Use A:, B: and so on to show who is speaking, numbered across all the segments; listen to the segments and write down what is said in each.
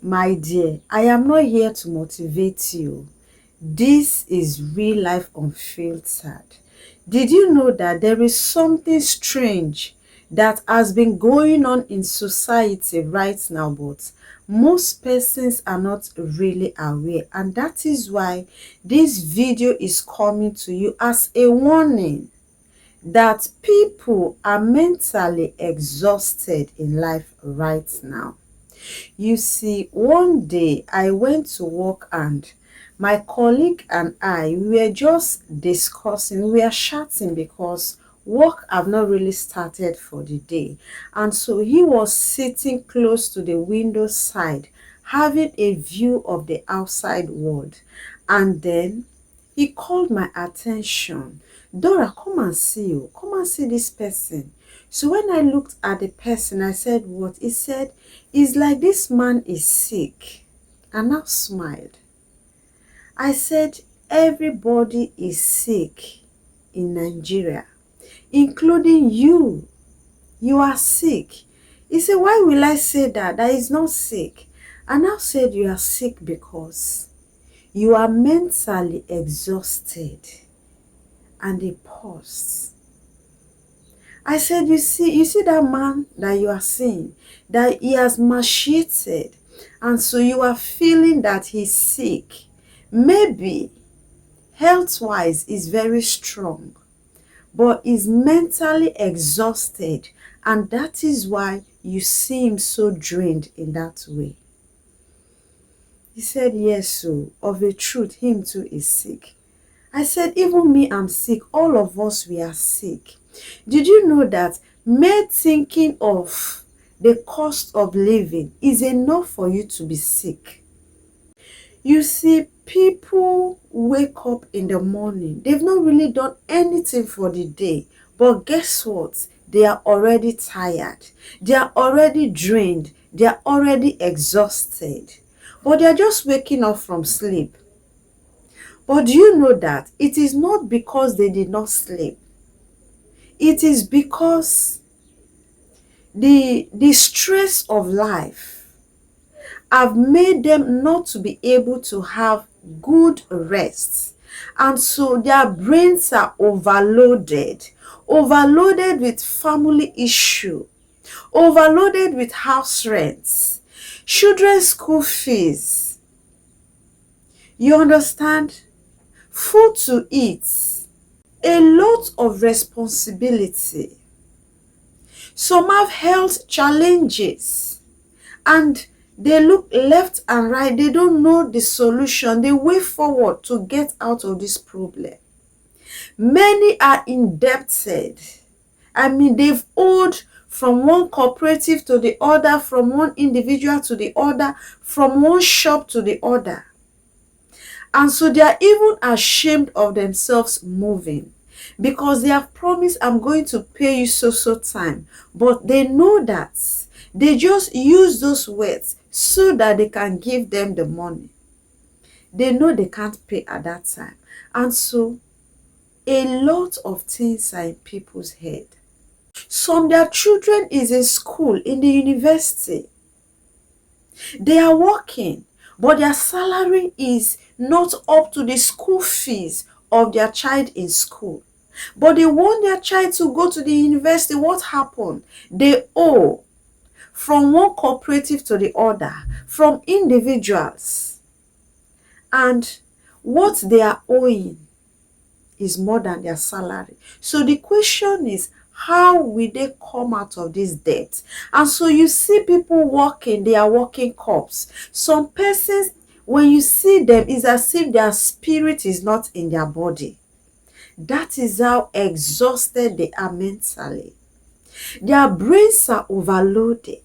A: My dear, I am not here to motivate you. This is real life unfiltered. Did you know that there is something strange that has been going on in society right now, but most persons are not really aware, and that is why this video is coming to you as a warning that people are mentally exhausted in life right now. You see, one day I went to work and my colleague and I, we were just discussing, we were chatting because work have not really started for the day. And so he was sitting close to the window side, having a view of the outside world. And then he called my attention. Dora, come and see you. Come and see this person. So when I looked at the person, I said, what? He said, it's like this man is sick. And I smiled. I said, everybody is sick in Nigeria, including you. You are sick. He said, why will I say that? That is not sick. And I said, you are sick because you are mentally exhausted. And he paused. I said, you see that man that you are seeing, that he has emaciated, and so you are feeling that he's sick. Maybe health-wise is very strong, but is mentally exhausted, and that is why you seem so drained in that way. He said, yes, so of a truth, him too is sick. I said, even me, I'm sick. All of us, we are sick. Did you know that mere thinking of the cost of living is enough for you to be sick? You see, people wake up in the morning. They've not really done anything for the day. But guess what? They are already tired. They are already drained. They are already exhausted. But they are just waking up from sleep. But do you know that it is not because they did not sleep? It is because the stress of life have made them not to be able to have good rest. And so their brains are overloaded with family issue, overloaded with house rents, children's school fees. You understand? Food to eat, a lot of responsibility. Some have health challenges and they look left and right. They don't know the solution. They way forward to get out of this problem. Many are indebted. I mean, they've owed from one cooperative to the other, from one individual to the other, from one shop to the other. And so they are even ashamed of themselves moving because they have promised, I'm going to pay you so time. But they know that they just use those words so that they can give them the money. They know they can't pay at that time. And so a lot of things are in people's head. Some their children is in school, in the university. They are working, but their salary is not up to the school fees of their child in school. But they want their child to go to the university. What happened? They owe from one cooperative to the other, from individuals. And what they are owing is more than their salary. So the question is, how will they come out of this debt? And so you see people working, they are working cops. Some persons, when you see them, it's as if their spirit is not in their body. That is how exhausted they are mentally. Their brains are overloaded.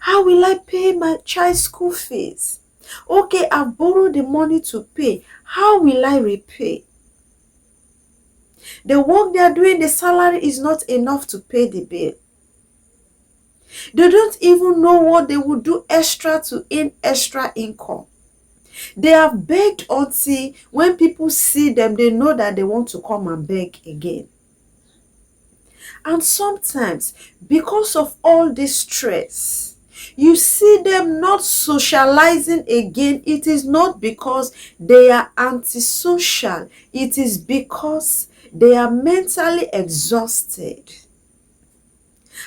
A: How will I pay my child's school fees? Okay, I've borrowed the money to pay. How will I repay? The work they are doing, the salary is not enough to pay the bill. They don't even know what they would do extra to earn extra income. They have begged until when people see them, they know that they want to come and beg again. And sometimes, because of all this stress, You see them not socializing again. It is not because they are antisocial. It is because they are mentally exhausted.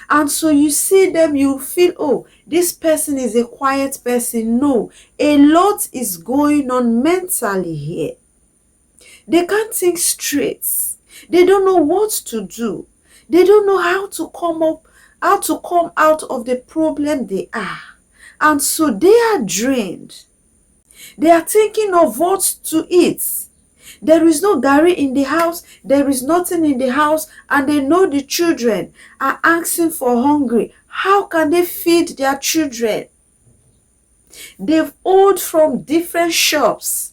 A: And so you see them, you feel, oh, this person is a quiet person. No, a lot is going on mentally here. They can't think straight. They don't know what to do. They don't know how to come out of the problem they are. And so they are drained. They are thinking of what to eat. There is no garri in the house. There is nothing in the house. And they know the children are asking for hungry. How can they feed their children? They've ordered from different shops.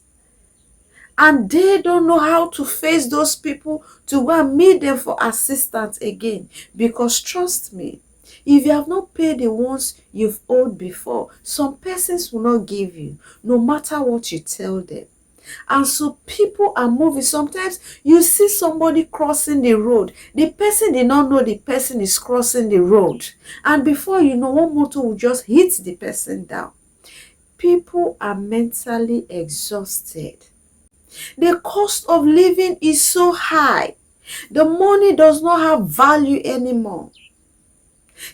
A: And they don't know how to face those people to go and meet them for assistance again. Because trust me, if you have not paid the ones you've owed before, some persons will not give you, no matter what you tell them. And so people are moving. Sometimes you see somebody crossing the road. The person did not know the person is crossing the road. And before you know, one motor will just hit the person down. People are mentally exhausted. The cost of living is so high. The money does not have value anymore.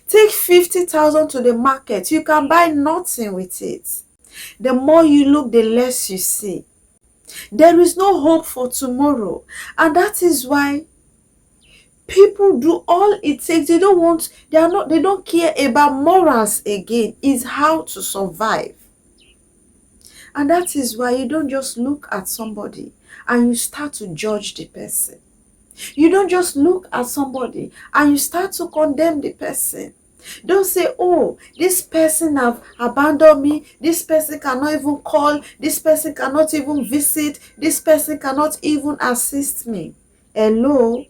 A: Take 50,000 to the market. You can buy nothing with it. The more you look, the less you see. There is no hope for tomorrow. And that is why people do all it takes. They don't care about morals again. It's how to survive. And that is why you don't just look at somebody and you start to judge the person. You don't just look at somebody and you start to condemn the person. Don't say, oh, this person have abandoned me. This person cannot even call. This person cannot even visit. This person cannot even assist me. Hello?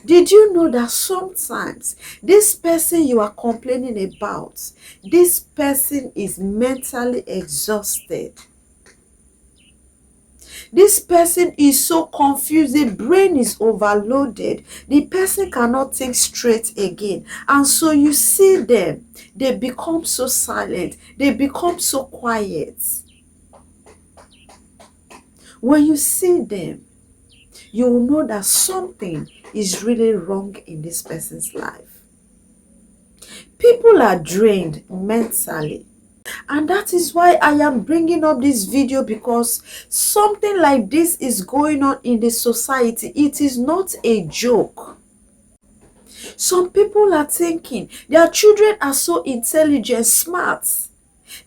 A: Did you know that sometimes this person you are complaining about, this person is mentally exhausted? This person is so confused, the brain is overloaded, the person cannot think straight again. And so you see them, they become so silent, they become so quiet. When you see them, you will know that something is really wrong in this person's life. People are drained mentally. And that is why I am bringing up this video, because something like this is going on in the society. It is not a joke. Some people are thinking their children are so intelligent, smart.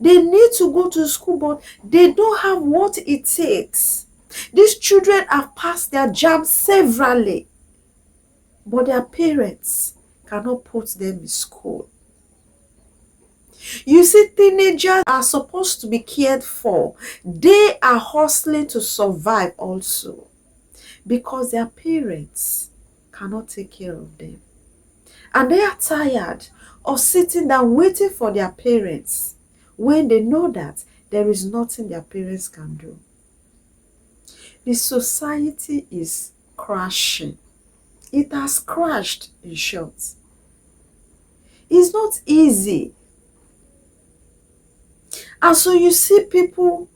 A: They need to go to school, but they don't have what it takes. These children have passed their JAMB severally, but their parents cannot put them in school. You see, teenagers are supposed to be cared for. They are hustling to survive also, because their parents cannot take care of them. And they are tired of sitting down waiting for their parents when they know that there is nothing their parents can do. The society is crashing. It has crashed, in short. It's not easy. And so you see people,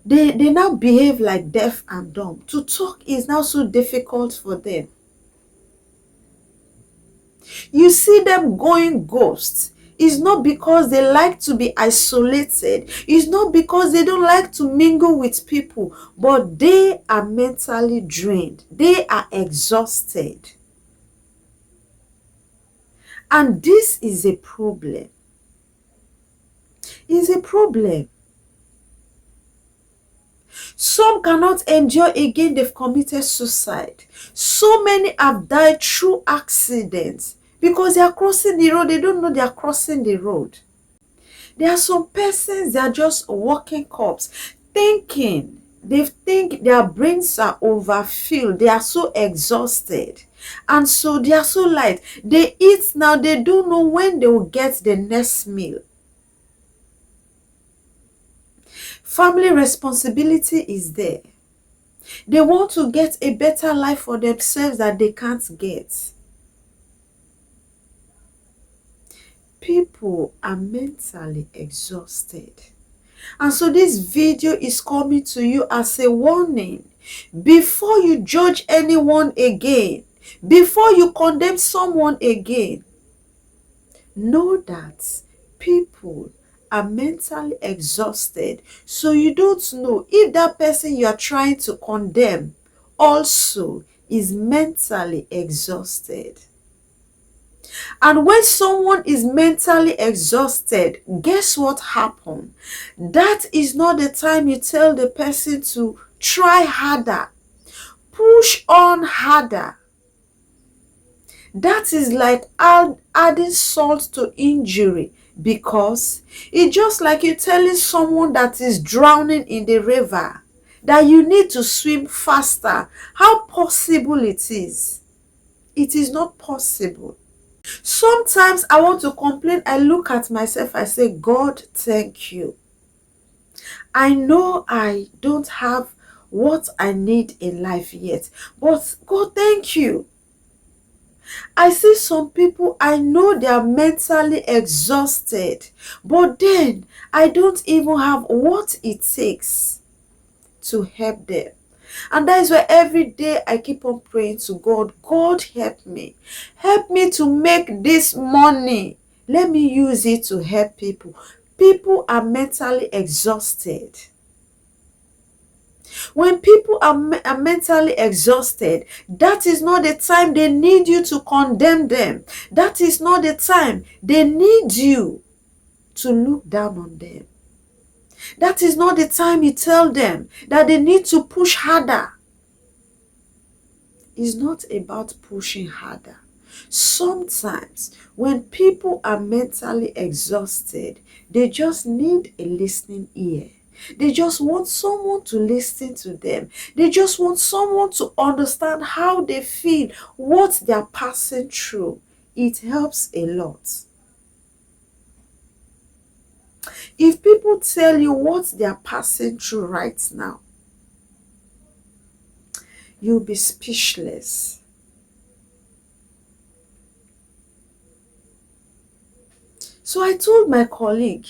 A: they now behave like deaf and dumb. To talk is now so difficult for them. You see them going ghost. It's not because they like to be isolated. It's not because they don't like to mingle with people. But they are mentally drained. They are exhausted. And this is a problem. It's a problem. Some cannot endure again. They've committed suicide. So many have died through accidents because they are crossing the road. They don't know they are crossing the road. There are some persons, they are just walking corpse, thinking. They think their brains are overfilled. They are so exhausted. And so they are so light. They eat now. They don't know when they will get the next meal. Family responsibility is there. They want to get a better life for themselves that they can't get. people are mentally exhausted. And so this video is coming to you as a warning. Before you judge anyone again, before you condemn someone again, know that people are mentally exhausted. So you don't know if that person you are trying to condemn also is mentally exhausted. And when someone is mentally exhausted, guess what happens? That is not the time you tell the person to try harder, push on harder. That is like adding salt to injury, because it's just like you telling someone that is drowning in the river that you need to swim faster. How possible it is? It is not possible. Sometimes I want to complain. I look at myself, I say, God, thank you. I know I don't have what I need in life yet, but God, thank you. I see some people, I know they are mentally exhausted, but then I don't even have what it takes to help them. And that is why every day I keep on praying to God, God, help me. Help me to make this money. Let me use it to help people. People are mentally exhausted. When people are mentally exhausted, that is not the time they need you to condemn them. That is not the time they need you to look down on them. That is not the time you tell them that they need to push harder. It's not about pushing harder. Sometimes when people are mentally exhausted, they just need a listening ear. They just want someone to listen to them. They just want someone to understand how they feel, what they are passing through. It helps a lot. If people tell you what they are passing through right now, you'll be speechless. So I told my colleague,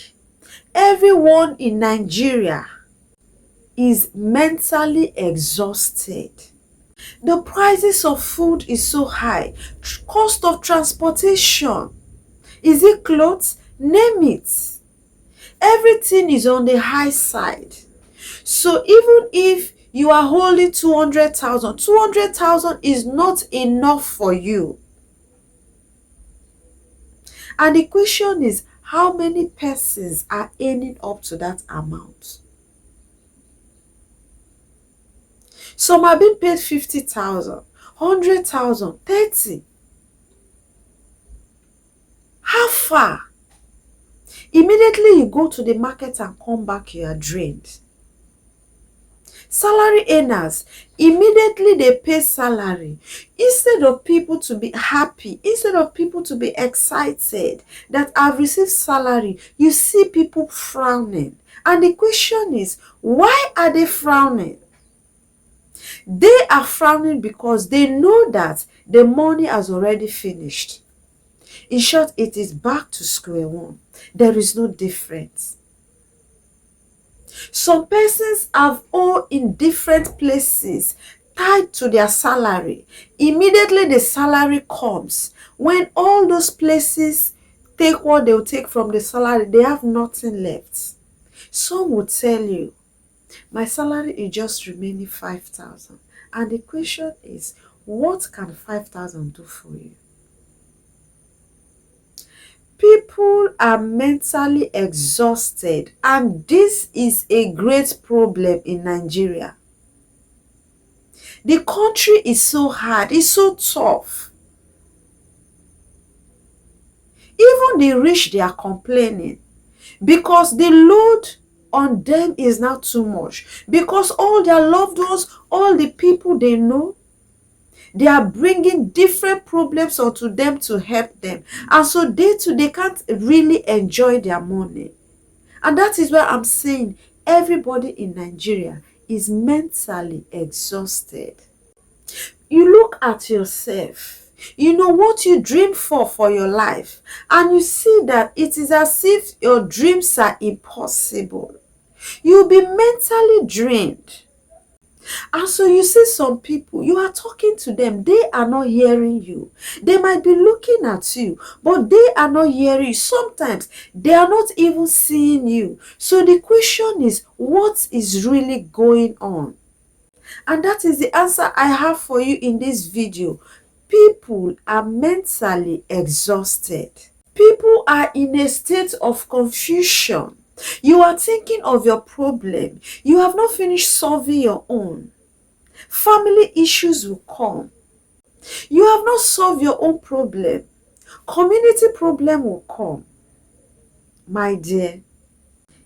A: everyone in Nigeria is mentally exhausted. The prices of food is so high. Cost of transportation. Is it clothes? Name it. Everything is on the high side. So even if you are holding 200,000, 200,000 is not enough for you. And the question is, how many persons are earning up to that amount? Some are being paid 50,000, 100,000, 30. How far? Immediately you go to the market and come back, you are drained. Salary earners, immediately they pay salary. Instead of people to be happy, instead of people to be excited that I've received salary, you see people frowning. And the question is, why are they frowning? They are frowning because they know that the money has already finished. In short, it is back to square one. There is no difference. Some persons have all in different places tied to their salary. Immediately the salary comes. When all those places take what they will take from the salary, they have nothing left. Some will tell you, my salary is just remaining 5,000. And the question is, what can 5,000 do for you? People are mentally exhausted, and this is a great problem in Nigeria. The country is so hard, it's so tough. Even the rich, they are complaining because the load on them is now too much, because all their loved ones, all the people they know, they are bringing different problems onto them to help them. And so they can't really enjoy their money. And that is why I'm saying everybody in Nigeria is mentally exhausted. You look at yourself. You know what you dream for your life, and you see that it is as if your dreams are impossible. You'll be mentally drained. And so you see some people, you are talking to them, they are not hearing you. They might be looking at you, but they are not hearing you. Sometimes they are not even seeing you. So the question is, what is really going on? And that is the answer I have for you in this video. People are mentally exhausted. People are in a state of confusion. You are thinking of your problem. You have not finished solving your own. Family issues will come. You have not solved your own problem. Community problem will come. My dear,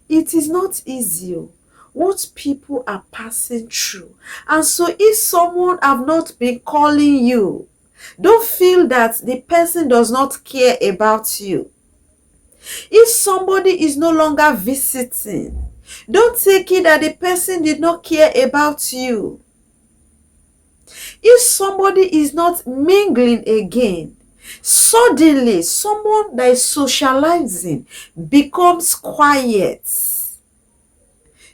A: it is not easy what people are passing through. And so if someone have not been calling you, don't feel that the person does not care about you. If somebody is no longer visiting, don't take it that the person did not care about you. If somebody is not mingling again, suddenly someone that is socializing becomes quiet.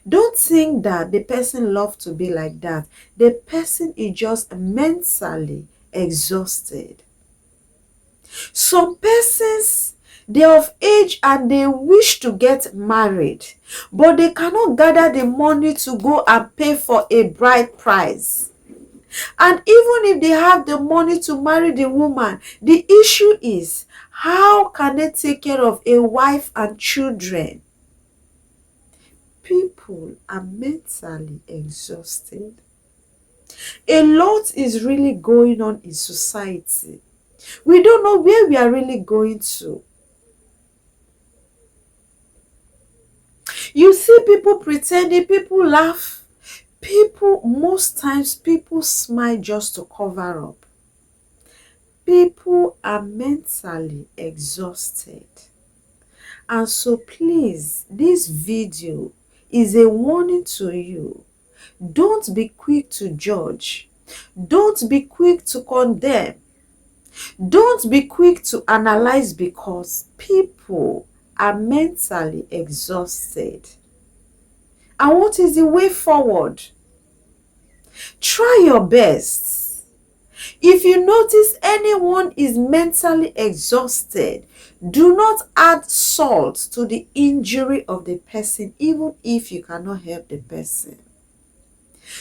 A: Don't think that the person loves to be like that. The person is just mentally exhausted. Some persons, they are of age and they wish to get married, but they cannot gather the money to go and pay for a bride price. And even if they have the money to marry the woman, the issue is, how can they take care of a wife and children? People are mentally exhausted. A lot is really going on in society. We don't know where we are really going to. You see people pretending, people laugh. Most times people smile just to cover up. People are mentally exhausted. And so please, this video is a warning to you. Don't be quick to judge. Don't be quick to condemn. Don't be quick to analyze, because people are mentally exhausted. And what is the way forward? Try your best. If you notice anyone is mentally exhausted, do not add salt to the injury of the person, even if you cannot help the person.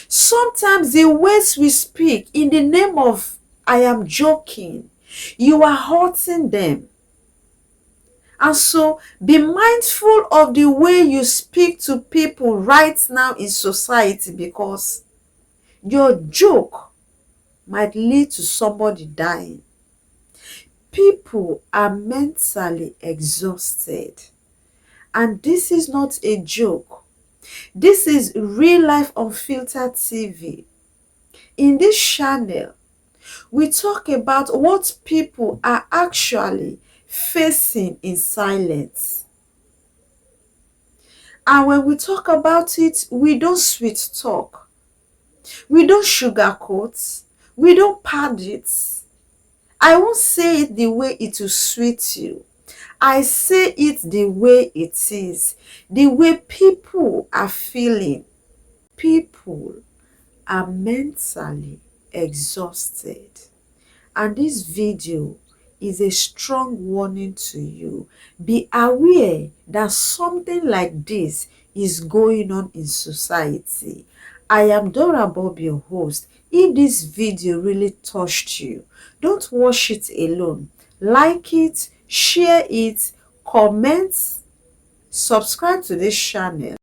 A: Sometimes the words we speak in the name of I am joking, you are hurting them. And so be mindful of the way you speak to people right now in society, because your joke might lead to somebody dying. People are mentally exhausted. And this is not a joke. This is Real Life Unfiltered TV. In this channel, we talk about what people are actually facing in silence. And when we talk about it, we don't sweet talk. We don't sugarcoat. We don't pad it. I won't say it the way it will sweet you. I say it the way it is. The way people are feeling. People are mentally exhausted. And this video is a strong warning to you. Be aware that something like this is going on in society. I am Dora Bob, your host. If this video really touched you, don't watch it alone. Like it, share it, comment, subscribe to this channel.